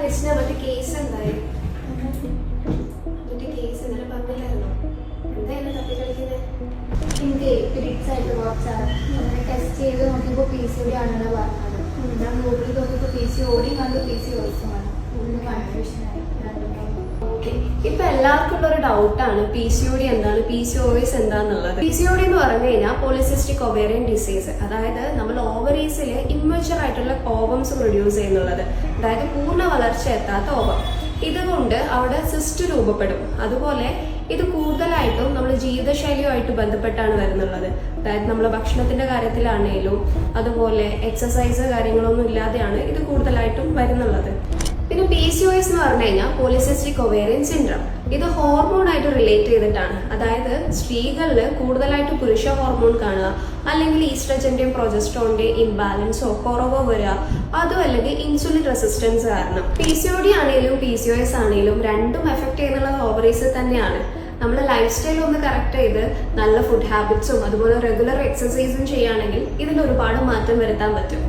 രചന മറ്റേ കേസ് എന്തായി? മറ്റേ കേസ് ഇന്നലെ പറഞ്ഞില്ലായിരുന്നോ? എന്തായാലും തപ്പി കളിക്കുന്നത്? എനിക്ക് പിരീഡ്സ് ആയിട്ട് കുറച്ചാണ് അങ്ങനെ ടെസ്റ്റ് ചെയ്ത് നോക്കിയപ്പോൾ PCOD ആണെന്ന് പറഞ്ഞത്. ഞാൻ ഗൂഗിളിൽ നോക്കിയപ്പോൾ PCOD കണ്ട് PCOS ആണ്. കൺഫ്യൂഷനായി. ഓക്കെ, ഇപ്പൊ എല്ലാവർക്കും ഉള്ള ഒരു ഡൗട്ടാണ് PCOD എന്താണ്, PCOS എന്താന്നുള്ളത്. PCOD എന്ന് പറഞ്ഞു കഴിഞ്ഞാൽ പോളിസിസ്റ്റിക് ഒവേറിയൻ ഡിസീസ്, അതായത് നമ്മൾ ഓവറീസിൽ ഇമ്മച്വർ ആയിട്ടുള്ള ഓവംസ് പ്രൊഡ്യൂസ് ചെയ്യുന്നുള്ളത്, അതായത് പൂർണ്ണ വളർച്ച എത്താത്ത ഓവം. ഇതുകൊണ്ട് അവിടെ സിസ്റ്റ് രൂപപ്പെടും. അതുപോലെ ഇത് കൂടുതലായിട്ടും നമ്മൾ ജീവിതശൈലിയുമായിട്ട് ബന്ധപ്പെട്ടാണ് വരുന്നുള്ളത്. അതായത് നമ്മൾ ഭക്ഷണത്തിന്റെ കാര്യത്തിലാണെങ്കിലും അതുപോലെ എക്സസൈസ് കാര്യങ്ങളൊന്നും ഇല്ലാതെയാണ് ഇത് കൂടുതലായിട്ടും വരുന്നുള്ളത്. പിന്നെ PCOS എന്ന് പറഞ്ഞു കഴിഞ്ഞാൽ പോളിസിസ്റ്റിക് ഒവേറിയൻ സിൻഡ്രം. ഇത് ഹോർമോണായിട്ട് റിലേറ്റ് ചെയ്തിട്ടാണ്. അതായത് സ്ത്രീകളിൽ കൂടുതലായിട്ട് പുരുഷ ഹോർമോൺ കാണുക, അല്ലെങ്കിൽ ഈസ്ട്രജന്റെയും പ്രൊജസ്ട്രോണിന്റെയും ഇംബാലൻസോ കുറവോ വരിക, അതോ അല്ലെങ്കിൽ ഇൻസുലിൻ റെസിസ്റ്റൻസ് കാരണം. PCOD ആണെങ്കിലും PCOS ആണെങ്കിലും രണ്ടും എഫക്ട് ചെയ്യുന്നത് ഓവറീസിൽ തന്നെയാണ്. നമ്മൾ ലൈഫ് സ്റ്റൈൽ ഒന്ന് കറക്റ്റ് ചെയ്ത് നല്ല ഫുഡ് ഹാബിറ്റ്സും അതുപോലെ റെഗുലർ എക്സസൈസും ചെയ്യുകയാണെങ്കിൽ ഇതിൽ ഒരുപാട് മാറ്റം വരുത്താൻ പറ്റും.